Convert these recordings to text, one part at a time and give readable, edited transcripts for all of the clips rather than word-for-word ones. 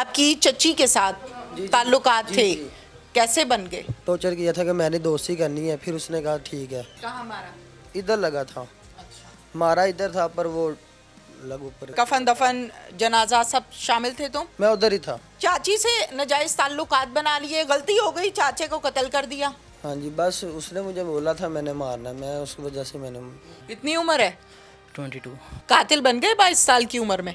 आपकी चची के साथ ताल्लुकात थे, कैसे बन गए? टॉर्चर किया था कि मैंने दोस्ती करनी है, फिर उसने कहा ठीक है। कहाँ मारा? इधर लगा था, अच्छा। मारा इधर था पर वो लग ऊपर। कफन दफन जनाजा सब शामिल थे तुम? मैं उधर ही था। चाची से नाजायज ताल्लुकात बना लिए, गलती हो गई, चाचे को कत्ल कर दिया। हाँ जी, बस उसने मुझे बोला था मैंने मारना, मैं उसकी वजह से मैंने। इतनी उम्र है? 22। कातिल बन गए 22 साल की उम्र में।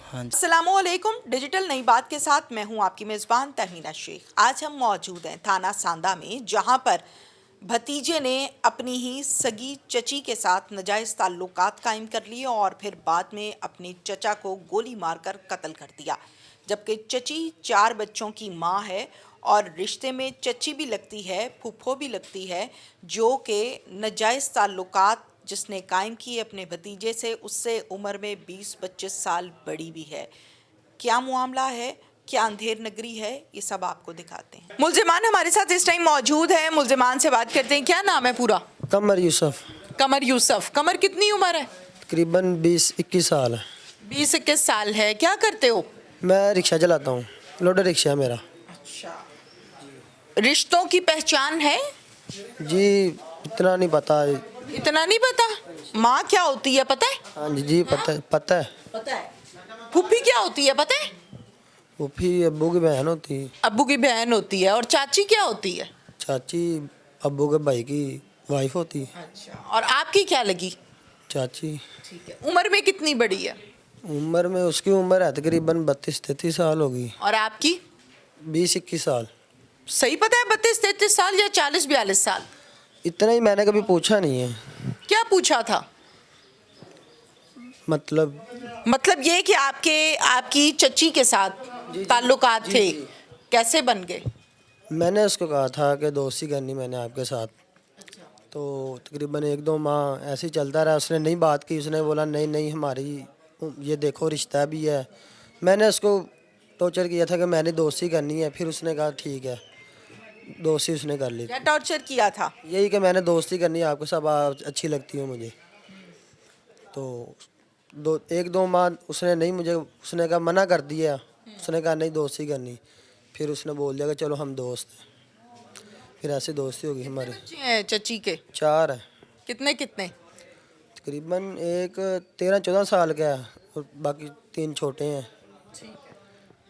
हाँ जी। अस्सलामुअलैकुम, डिजिटल नई बात के साथ मैं हूं आपकी मेज़बान तहमीना शेख। आज हम मौजूद हैं थाना सांदा में, जहां पर भतीजे ने अपनी ही सगी चची के साथ नाजायज़ ताल्लुकात कायम कर लिए और फिर बाद में अपने चचा को गोली मारकर कत्ल कर दिया। जबकि चची 4 बच्चों की मां है और रिश्ते में चची भी लगती है, फूफो भी लगती है, जो कि नाजायज़ ताल्लुकात जिसने कायम किए अपने भतीजे से, उससे उम्र में 20-25 साल बड़ी भी है। क्या मामला है, क्या अंधेर नगरी है, ये सब आपको दिखाते हैं। मुल्जिमान हमारे साथ इस टाइम मौजूद है, मुल्जिमान से बात करते हैं। क्या नाम है पूरा? कमर यूसुफ। कमर यूसुफ। कमर कितनी उम्र है? तकरीबन 20-21 साल है। 20-21 साल है। क्या करते हो? मैं रिक्शा चलाता हूँ, लोडर रिक्शा है मेरा। अच्छा। रिश्तों की पहचान है? जी इतना नहीं पता। इतना नहीं पता? माँ क्या होती है पता है? हाँ जी पता है, पता है। पता है। फूफी क्या होती है पता है? फूफी अब्बू की बहन होती है। अब्बू की बहन होती है। और चाची क्या होती है? चाची अब्बू के भाई की वाइफ होती है। अच्छा। और आपकी क्या लगी? चाची। ठीक है। उम्र में कितनी बड़ी है? उम्र में उसकी उम्र है तकरीबन 32-33 साल होगी। और आपकी? 20-21 साल। सही पता है? 32-33 साल या 40-42 साल? इतना ही मैंने कभी पूछा नहीं है। क्या पूछा था? मतलब ये कि आपकी चची के साथ ताल्लुकात थे, कैसे बन गए? मैंने उसको कहा था कि दोस्ती करनी मैंने आपके साथ। तो तकरीबन 1-2 माह ऐसे ही चलता रहा, उसने नहीं बात की, उसने बोला नहीं नहीं हमारी ये देखो रिश्ता भी है। मैंने उसको टॉर्चर किया था कि मैंने दोस्ती करनी है, फिर उसने कहा ठीक है, दोस्ती उसने कर ली। क्या टॉर्चर किया था? यही कि मैंने दोस्ती करनी है आपके साथ, आप अच्छी लगती हो मुझे। तो 1-2 माह उसने कहा मना कर दिया, उसने कहा नहीं दोस्ती करनी। फिर उसने बोल दिया कि चलो हम दोस्त हैं, फिर ऐसे दोस्ती होगी हमारी। बच्चे हैं चची के? 4 है। कितने कितने? तकरीबन एक 13-14 साल का है और बाकी 3 छोटे हैं।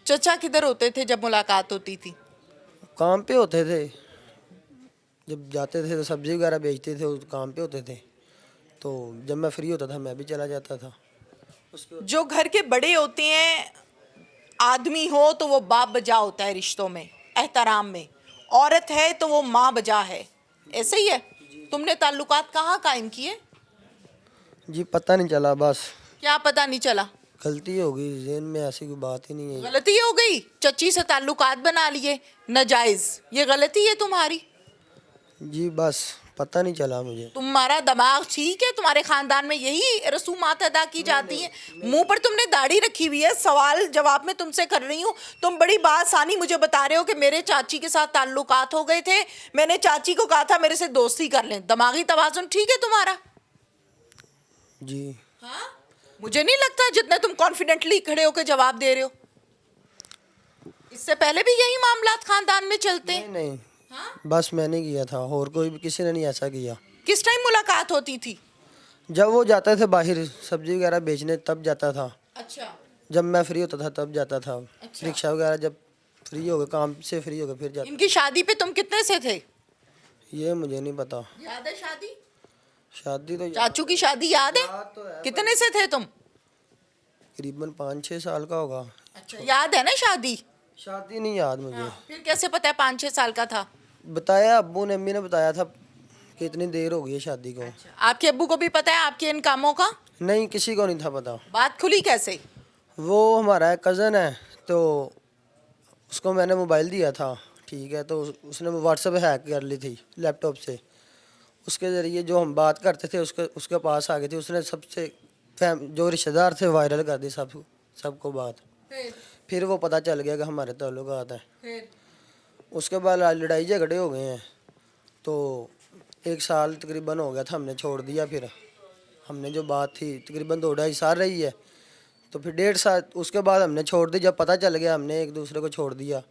चचा किधर होते थे जब मुलाकात होती थी? काम पे होते थे, जब जाते थे तो सब्जी वगैरह बेचते थे, उस काम पे होते थे। तो जब मैं फ्री होता था मैं भी चला जाता था। जो घर के बड़े होते हैं, आदमी हो तो वो बाप बजा होता है रिश्तों में, एहतराम में। औरत है तो वो माँ बजा है। ऐसे ही है? तुमने ताल्लुकात कहाँ कायम किए? जी पता नहीं चला, बस क्या पता नहीं चला? गलती हो गई, ज़हन में ऐसी कोई बात ही नहीं है। गलती हो गई, चची से ताल्लुकात बना लिए नाजायज, ये गलती है तुम्हारी। जी बस पता नहीं चला मुझे। तुम्हारा दिमाग ठीक है? तुम्हारे खानदान में यही रसूमात अदा की जाती हैं? मुंह पर तुमने दाढ़ी रखी हुई है, सवाल जवाब में तुमसे कर रही हूँ। तुम बड़ी बासानी मुझे बता रहे हो कि मेरे चाची के साथ ताल्लुकात हो गए थे, मैंने चाची को कहा था मेरे से दोस्ती कर लें। दिमागी तवाज़ुन ठीक है तुम्हारा? जी हाँ? मुझे नहीं लगता जितने तुम कॉन्फिडेंटली खड़े होकर जवाब दे रहे हो। इससे पहले भी यही मामलात खानदान में चलते हैं? नहीं, बस मैंने किया था और कोई भी किसी ने नहीं ऐसा किया। किस टाइम मुलाकात होती थी? जब वो जाते थे बाहर सब्जी वगैरह बेचने तब जाता था। अच्छा। जब मैं फ्री होता था तब जाता था। अच्छा। रिक्शा वगैरह जब फ्री हो गए, काम से फ्री हो गए फिर जाता। इनकी शादी पे तुम कितने से थे? ये मुझे नहीं पता। याद है शादी? शादी तो चाचू की शादी याद है? कितने से थे तुम? तकरीबन 5-6 साल का होगा। अच्छा, याद है ना शादी? शादी नहीं याद मुझे। फिर कैसे पता है 5-6 साल का था? बताया अब्बू ने, अम्मी ने बताया था कि इतनी देर हो गई है शादी को। आपके अब्बू को भी पता है आपके इन कामों का? नहीं, किसी को नहीं था पता। बात खुली कैसे? वो हमारा एक कज़न है, तो उसको मैंने मोबाइल दिया था, ठीक है, तो उसने व्हाट्सएप हैक कर ली थी लैपटॉप से। उसके ज़रिए जो हम बात करते थे उसके पास आ गई थी। उसने सबसे जो रिश्तेदार थे वायरल कर दी सबको बात। फिर वो पता चल गया कि हमारे ताल्लुकात हैं। उसके बाद लड़ाई झगड़े हो गए हैं, तो 1 साल तकरीबन हो गया था, हमने छोड़ दिया। फिर हमने जो बात थी तकरीबन 2-2.5 साल रही है, तो फिर 1.5 साल उसके बाद हमने छोड़ दी। जब पता चल गया हमने एक दूसरे को छोड़ दिया।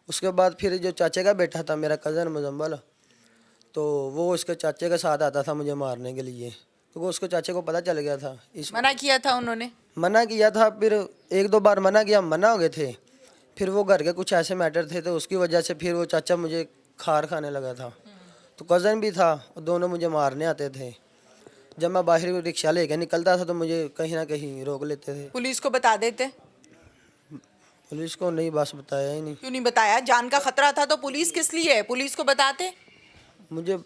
उसके बाद फिर जो चाचे का बेटा था मेरा कज़न मुजम्मल, तो वो उसके चाचे के साथ आता था मुझे मारने के लिए, तो वो उसको चाचे को पता चल गया था। इस मना किया था उन्होंने? मना किया था, फिर 1-2 बार मना किया, हम मना हो गए थे। फिर वो घर के कुछ ऐसे मैटर थे तो उसकी वजह से फिर वो चाचा मुझे खार खाने लगा था। तो कज़न भी था, दोनों मुझे मारने आते थे। जब मैं बाहर रिक्शा लेके निकलता था तो मुझे कहीं ना कहीं रोक लेते थे। पुलिस को बता देते? पुलिस को नहीं, बस बताया ही नहीं। क्यों नहीं बताया? जान का खतरा था तो पुलिस किस लिए है? पुलिस को बताते। मुझे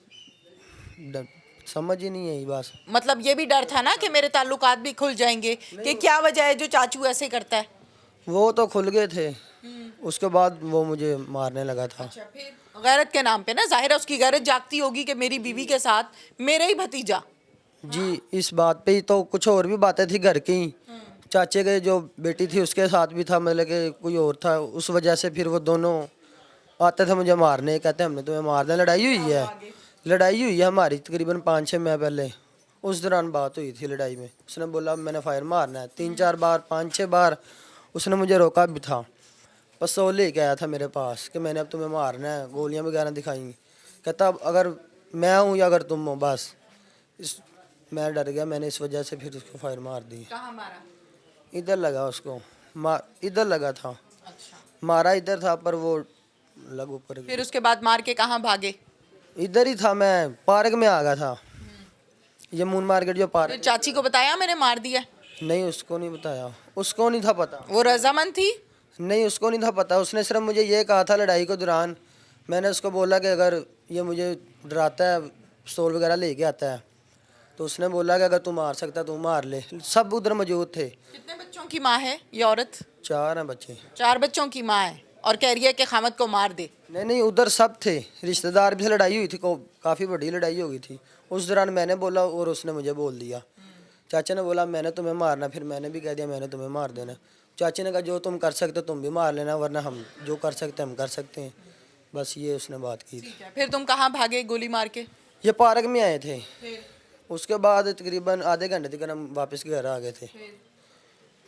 समझ ही नहीं आई बस। मतलब ये भी डर था ना कि मेरे ताल्लुकात भी खुल जाएंगे, कि क्या वजह है जो चाचू ऐसे करता है? वो तो खुल गए थे, उसके बाद वो मुझे मारने लगा था। अच्छा, फिर गैरत के नाम पे ना, जाहिर है उसकी गैरत जागती होगी कि मेरी बीवी के साथ मेरा ही भतीजा। जी, इस बात पे ही तो कुछ और भी बातें थी घर की। चाचे के जो बेटी थी उसके साथ भी था, मतलब कि कोई और था। उस वजह से फिर वो दोनों आते थे मुझे मारने, कहते हमने तुम्हें मारना। लड़ाई हुई है हमारी तकरीबन 5-6 माह पहले। उस दौरान बात हुई थी लड़ाई में। उसने बोला मैंने फायर मारना है। 3-4 बार 5-6 बार उसने मुझे रोका भी था। पिस्तौल लेके आया था मेरे पास कि मैंने अब तुम्हें मारना है, गोलियां वगैरह दिखाई। कहता अब अगर मैं हूँ या अगर तुम हो, बस इस मैं डर गया। मैंने इस वजह से फिर उसको फायर मार दी। कहाँ मारा? इधर लगा उसको, इधर लगा था। अच्छा, मारा इधर था पर वो लग ऊपर गया। फिर उसके बाद मार के कहाँ भागे? इधर ही था, मैं पार्क में आ गया था, यमून मार्केट जो फिर पार्क। चाची को बताया मैंने मार दिया? नहीं, उसको नहीं बताया, उसको नहीं था पता। वो रजामंद थी? नहीं, उसको नहीं था पता। उसने सिर्फ मुझे ये कहा था लड़ाई के दौरान। मैंने उसको बोला कि अगर ये मुझे डराता है, पिस्तौल वगैरह लेके आता है, तो उसने बोला कि अगर तू मार सकता तू मार ले। सब उधर मौजूद थे। कितने बच्चों की माँ है ये औरत? 4 हैं बच्चे। 4 बच्चों की माँ है और कह रही है कि खामद को मार दे। नहीं नहीं, उधर सब थे, रिश्तेदार भी से लड़ाई हुई थी, काफ़ी बड़ी लड़ाई हो गई थी। उस दौरान मैंने बोला और उसने मुझे बोल दिया। चाचा ने बोला मैंने तुम्हें मारना, फिर मैंने भी कह दिया मैंने तुम्हें मार देना। चाची ने कहा जो तुम कर सकते हो तुम भी मार लेना, वरना हम जो कर सकते हैं हम कर सकते हैं। बस ये उसने बात की थी। ठीक है, फिर तुम कहाँ भागे गोली मार के? ये पार्क में आए थे। फिर उसके बाद तकरीबन आधे घंटे तक हम वापस घर आ गए थे।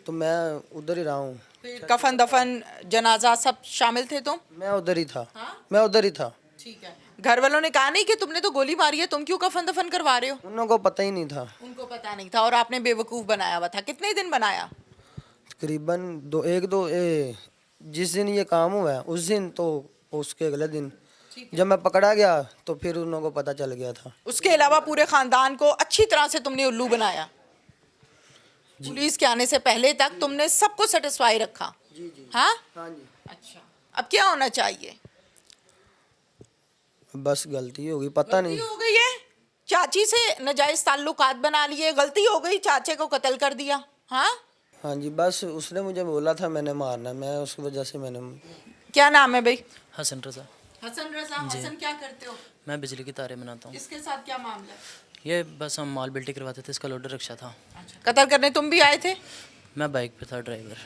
तो मैं उधर ही रहा हूँ। फिर कफन दफन जनाजा सब शामिल थे तुम? मैं उधर ही था। हाँ? मैं उधर ही था। ठीक है। घर वालों ने कहा नहीं कि तुमने तो गोली मारी है, तुम क्यों कफन दफन करवा रहे हो? उन लोगों को पता ही नहीं था। उनको पता नहीं था और आपने बेवकूफ़ बनाया हुआ था। कितने दिन बनाया? तकरीबन जिस दिन ये काम हुआ है उस दिन, तो उसके अगले दिन जब मैं पकड़ा गया तो फिर उन लोगों को पता चल गया था। उसके अलावा पूरे खानदान को अच्छी तरह से तुमने उल्लू बनाया। पुलिस के आने से पहले तक तुमने सबको सेटिस्फाई रखा। जी। हाँ? हाँ जी। अच्छा, अब क्या होना चाहिए? बस गलती हो गई, पता गलती नहीं। हो गई है, चाची से नाजायज ताल्लुकात बना लिए, गलती हो गई, चाचे को कत्ल कर दिया। हाँ? हाँ जी, बस उसने मुझे बोला था मैंने मारना, मैं उस वजह से मैंने। क्या नाम है भाई? हसन रज़ा। हसन रजा। हसन क्या करते हो? मैं बिजली की तारें बनाता हूँ। इसके साथ क्या मामला है? ये बस हम माल बिल्टी करवाते थे, इसका लोडर रिक्शा था। कत्ल करने तुम भी आए थे? मैं बाइक पे था, ड्राइवर।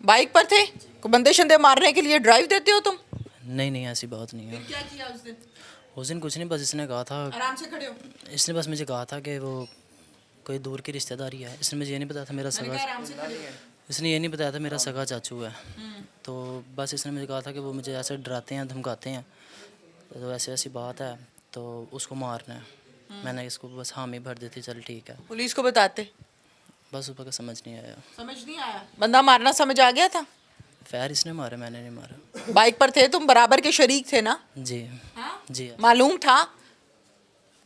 बाइक पर थे? को बंदे शंदे मारने के लिए ड्राइव देते हो तुम? नहीं ऐसी बात नहीं है। क्या किया उस दिन? उस दिन कुछ नहीं, बस इसने कहा था, आराम से खड़े हो। इसने बस मुझे कहा था कि वो कोई दूर की रिश्तेदारी है। इसने मुझे ये नहीं बताया था मेरा सगा, आराम से खड़े हो। इसने ये नहीं बताया था मेरा सगा चाचू है। तो बस इसने मुझे कहा था कि वो मुझे ऐसे डराते हैं धमकाते हैं, तो ऐसी ऐसी बात है तो उसको मारना है। मैंने इसको बस हामी भर दी थी, चल ठीक है। पुलिस को बताते? बस ऊपर का समझ नहीं आया। समझ नहीं आया? बंदा मारना समझ आ गया था? फैर इसने मारा, मैंने नहीं मारा। बाइक पर थे तुम, बराबर के शरीक थे ना? जी। हाँ? जी। मालूम था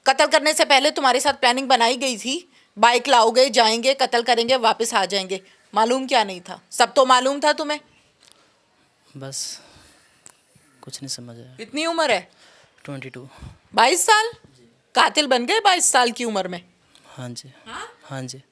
कत्ल करने से पहले तुम्हारे साथ प्लानिंग बनाई गई थी, बाइक लाओगे, जाएंगे, कत्ल करेंगे, वापस आ जाएंगे। मालूम क्या नहीं था? सब तो मालूम था तुम्हें। बस कुछ नहीं समझ आया। कितनी उम्र है? 22। 22 साल? कातिल बन गए 22 साल की उम्र में? हाँ जी। हाँ? हाँ जी।